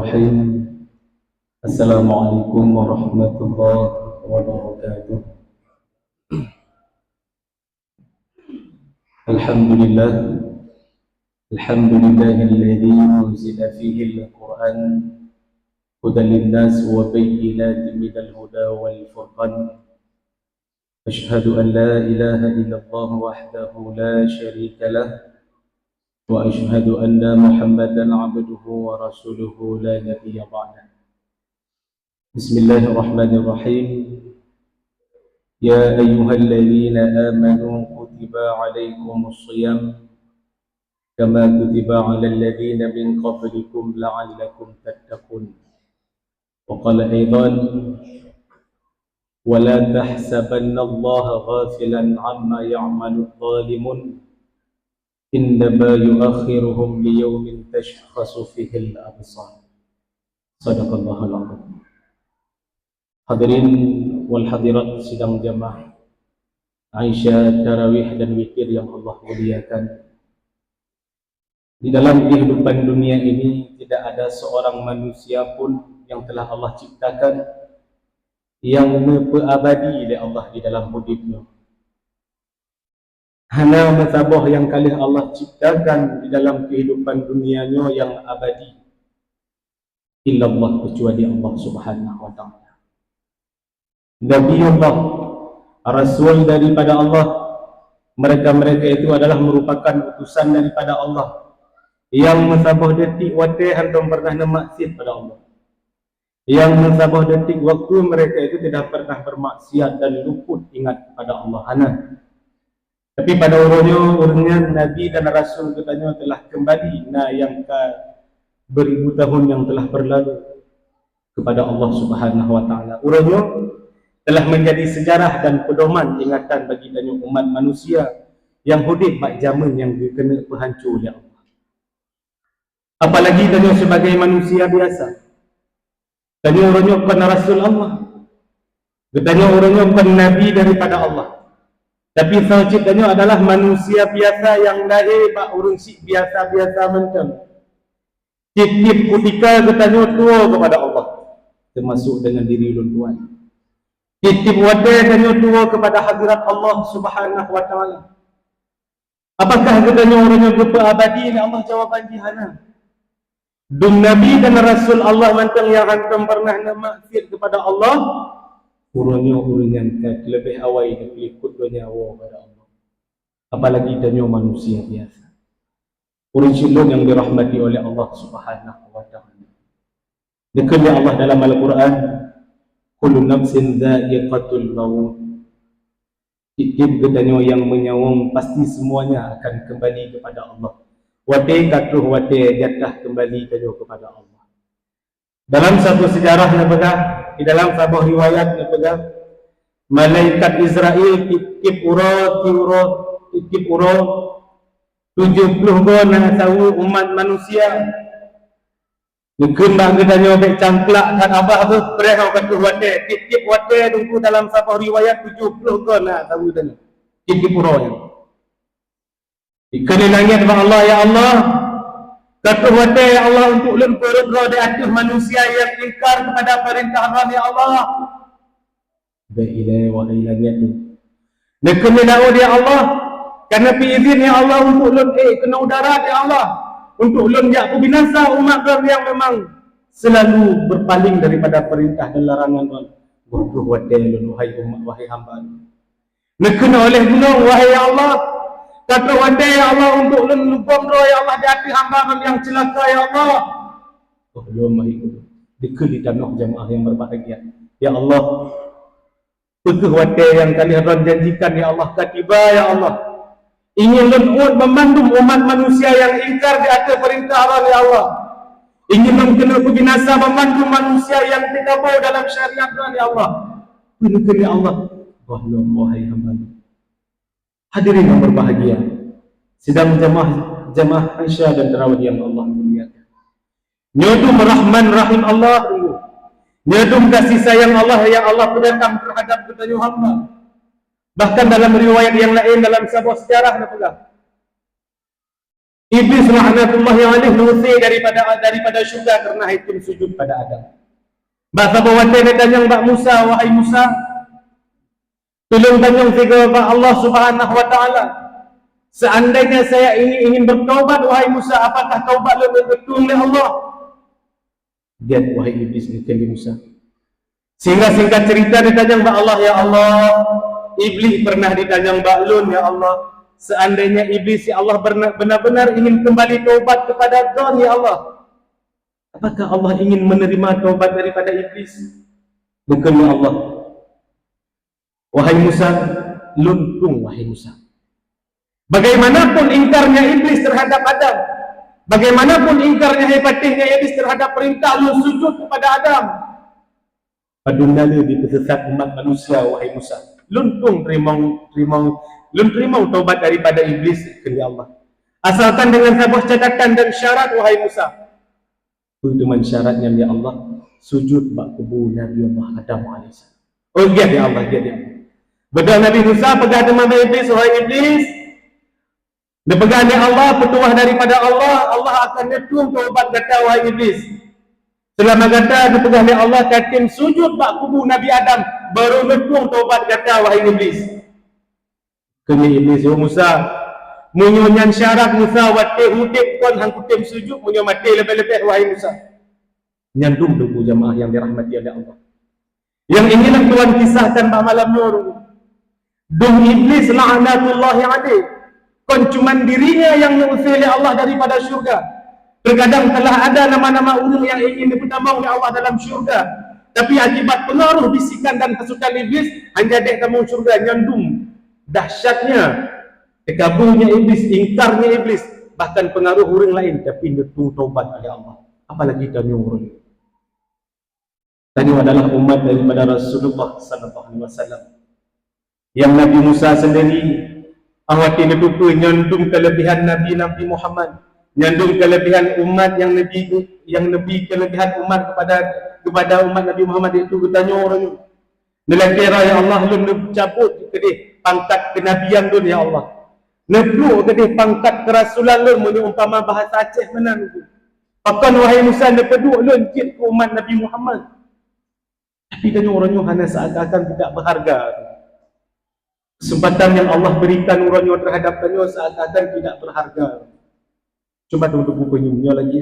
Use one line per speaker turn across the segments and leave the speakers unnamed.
Bismillahirrahmanirrahim. Assalamualaikum warahmatullahi wabarakatuh. Alhamdulillah. Alhamdulillahilladzi unzila fihi al-Qur'an hudan lin-nas wa bayyinatin minal huda wal furqan. Asyhadu an la ilaha illallah wahdahu la syarika lah. وأشهد أن محمدًا عبده ورسوله لا نبي بعده. بسم الله الرحمن الرحيم. يا أيها الذين آمنوا كتب عليكم الصيام كما كتب على الذين من قبلكم لعلكم تتقون. وقال أيضا: ولا تحسبن الله غافلا عما يعمل الظالمون إنما يؤخرهم ليوم تشخص فيه الأبصار. صدق الله العظيم. Hadirin wal hadirat sidang jamaah Aisyah, tarawih dan witir yang Allah muliakan. Di dalam kehidupan dunia ini tidak ada seorang manusia pun yang telah Allah ciptakan yang abadi oleh Allah di dalam hidupnya. Hanya masabah yang kali Allah ciptakan di dalam kehidupan dunianya yang abadi, illallah, kecuali Allah subhanahu wa ta'ala. Nabi Allah, Rasul daripada Allah, mereka-mereka itu adalah merupakan utusan daripada Allah yang masabah detik waktu antum pernah maksiat pada Allah, yang masabah detik waktu mereka itu tidak pernah bermaksiat dan luput ingat pada Allah. Tapi pada urutnya Nabi dan Rasul katanya telah kembali yang ke beribu tahun yang telah berlalu kepada Allah subhanahu wa ta'ala. Urutnya telah menjadi sejarah dan pedoman ingatan bagi banyak umat manusia yang hidup pada zaman yang kena berhancur oleh Allah. Apalagi tanya sebagai manusia biasa. Tanya urutnya bukan Rasul Allah. Tanya urutnya bukan Nabi daripada Allah. Tapi sejujurnya adalah manusia biasa yang lahir bak urung sik biasa-biasa macam. Tip-tip kutika katanya tua kepada Allah, termasuk dengan diri tuan. Tip-tip wadah katanya tua kepada hadirat Allah subhanahu wa ta'ala. Apakah katanya orangnya berupa abadi ni? Allah jawaban jihana. Dum Nabi dan Rasul Allah mantang yang hantam pernah maksiat kepada Allah, urangnya lebih awal dari ikut nyawa pada Allah. Apalagi danyo manusia biasa. Urang silon yang dirahmati oleh Allah subhanahu wa ta'ala. Dikatakan Allah dalam Al-Quran, kullu nafsin dha'iqatul maut. Tiap danyo yang menyawang pasti semuanya akan kembali kepada Allah. Wate katuh wate jatah kembali kepada Allah. Dalam satu sejarah di dalam sebuah riwayat malaikat Israel tip uro 70 gona tahu umat manusia nekembang katanya bek cangklak kan abah tu bereh katuh wate tip wate tunggu dalam sebuah riwayat 70 gona tahu tadi tip uro yang ikan langit Allah, ya Allah, kata wate ya Allah untuk lemperut roh di atas manusia yang ingkar kepada perintah Allah, ya Allah. Baiklah wa ilangnya tu. Nak kena ya Allah, karena izin ya Allah untuk kena udara ya Allah, untuk jak binasa umat yang memang selalu berpaling daripada perintah dan larangan Allah. Bodoh wate wahai umat, wahai hamba. Nak kena oleh gunung wahai ya Allah. Kata wadai ya Allah untuk lubang roh ya Allah di hati hamba yang celaka ya Allah. Belum ikut. Dikeli tanah jamaah yang berbahagia. Ya Allah, pekeh wadai yang kalian janjikan ya Allah katiba ya Allah. Ingin lenut membantu umat manusia yang ingkar di atas perintah Allah ya Allah. Ingin mengkena binasa membantu manusia yang tidak mau dalam syariat Allah ya Allah. Dikeli Allah. Belum wahai hamba. Hadirin yang berbahagia, sidang jamaah Aisyah dan tarawih yang Allah muliakan. Nyodum Rahman Rahim Allah, nyodum kasih sayang Allah yang Allah pendekam terhadap kita hamba. Bahkan dalam riwayat yang lain dalam sebuah sejarah Iblis laknatullahi alaih diusir daripada syurga kerana hakim sujud pada Adam. Bahasa bawah dia tanya Mbak Musa, wahai Musa, tolong tanya kepada Allah Subhanahu wa taala. Seandainya saya ingin bertaubat, wahai Musa, apakah taubat lebih betul oleh Allah? Dia, wahai iblis, dikali Musa. Sehingga singkat cerita dia tanya kepada Allah, ya Allah, iblis pernah ditanya Mbak Lun, ya Allah, seandainya iblis, ya Allah, benar-benar ingin kembali taubat kepada Tuhan, ya Allah, apakah Allah ingin menerima taubat daripada iblis? Bukan, ya Allah. Wahai Musa, luntung wahai Musa. Bagaimanapun ingkarnya iblis terhadap Adam, bagaimanapun ingkarnya hebatnya iblis terhadap perintah lu sujud kepada Adam, padunala di pesesat umat manusia, wahai Musa, luntung terima taubat daripada iblis kepada Allah. Asalkan dengan sebuah catatan dan syarat, wahai Musa. Cuma syaratnya, ya Allah, sujud bak kubur Nabi Allah Adam AS. Oh ya, ya Allah, ya Allah. Betul Nabi Musa pegang teman iblis, wahai iblis, dia pegang Allah, petuah daripada Allah, Allah akan netung taubat kata, wahai iblis. Selama kata dia pegang Allah, katim sujud bak kubur Nabi Adam, baru netung taubat kata, wahai iblis. Kena iblis, oh Musa, menyonyan syarat Musa, wate hudip kon hang kutim sujud, menyo mati lebih-lebih, wahai Musa. Nyandung tubuh jamaah yang dirahmati oleh Allah. Yang inilah Tuhan kisahkan pada malam nur. Dung iblis laknatullahi alaih. Kon cuman dirinya yang diusir oleh Allah daripada syurga. Terkadang telah ada nama-nama orang yang ingin dipertambah oleh Allah dalam syurga, tapi akibat pengaruh bisikan dan hasutan iblis, hanya dek tamu syurga. Nyandung dahsyatnya kekaburnya iblis, ingkarnya iblis, bahkan pengaruh orang lain, tapi netung taubat oleh Allah. Apalagi kami orang. Tadi adalah umat daripada Rasulullah sallallahu alaihi wasallam. Yang Nabi Musa sendiri awati nedupa nyandung kelebihan Nabi Muhammad, nyandung kelebihan umat yang Nabi kelebihan umat kepada umat Nabi Muhammad, itu bertanya orangnya. Dalam kira, ya Allah, lu cabut kedih pangkat kenabian lu, ya Allah. Neblu kedih pangkat kerasulan lu, menyumpama bahasa Aceh mana lu. Akan wahai Musa, nepeduk lu cik ke umat Nabi Muhammad. Tapi tanya orangnya hanya seakan-akan tidak berharga. Kesempatan yang Allah berikan orangnya terhadap tanya seakan-akan tidak berharga. Cuba tunggu bukunya lagi.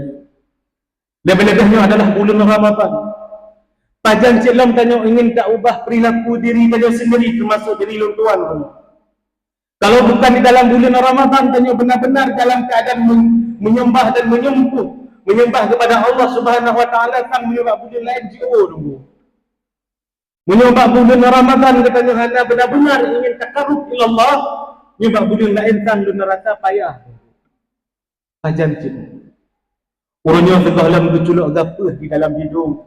Lebih-lebihnya adalah bulan Ramadan. Pajan Cik tanya ingin tak ubah perilaku diri tanya sendiri, termasuk diri lu tuan. Kalau bukan di dalam bulan Ramadan, tanya benar-benar dalam keadaan menyembah dan menyembah kepada Allah Subhanahu wa taala, sang menyembah bulan lain jauh dulu. Menyembah bulan Ramadan katanya hanya benar-benar ingin takarrub ila Allah, menyembah bulan lain sang lu rasa payah. Pajan Cik. Orangnya tegak alam keculuk gapah di dalam hidung.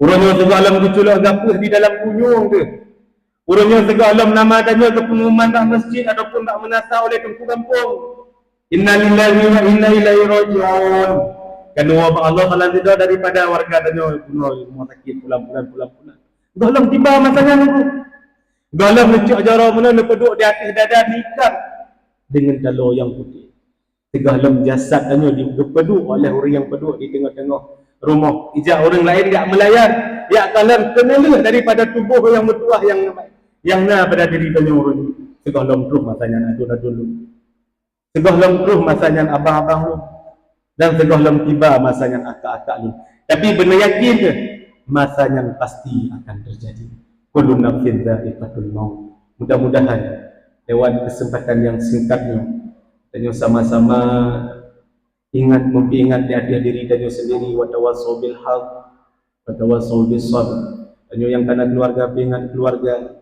Orangnya tegak alam keculuk gapah di dalam kunyung ke. Orangnya tegak alam nama adanya ke pengumuman tak masjid ataupun tak menasa oleh tengku kampung. Inna lillahi wa inna ilaihi raji'un. Kerana wabak Allah kalau tidak daripada warga tanya bunuh rumah sakit pulang-pulang. Galam tiba masanya nunggu. Galam lecuk jara mana lepeduk di atas dada nikah dengan talo yang putih. Segalam jasad tanya dipeduk oleh orang yang peduk di tengah-tengah rumah. Ijak orang lain tak melayan. Ya kalam kenalah daripada tubuh yang bertuah yang pada diri tanya orang. Segalam terus masanya adun-adun lu. Segalam terus masanya abang-abang lu. Dan segalam tiba masanya akak-akak lu. Tapi benar yakin ke? Masanya pasti akan terjadi. Kullu nafsin dha'iqatul maut. Mudah-mudahan lewat kesempatan yang singkatnya tanya sama-sama mempingat di hati diri tanya sendiri, wa tawassaw bil haq wa tawassaw bis sabr. Tanya yang kena keluarga, pingat keluarga.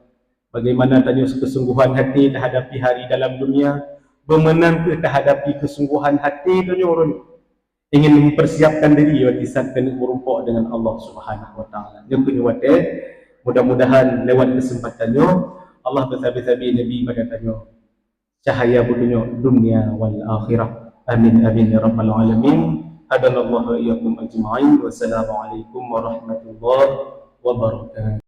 Bagaimana tanya kesungguhan hati terhadapi hari dalam dunia, bermenang terhadapi kesungguhan hati tanya orang ingin mempersiapkan diri waktu saat kena berumpuk dengan Allah Subhanahu wa taala. Yang kedua, mudah-mudahan lewat kesempatannya Allah bersabi-sabi Nabi pada tanya cahaya dunia wal akhirah. Amin amin ya rabbal alamin. Hadanallahu wa iyyakum ajma'in. Wassalamualaikum warahmatullahi wabarakatuh.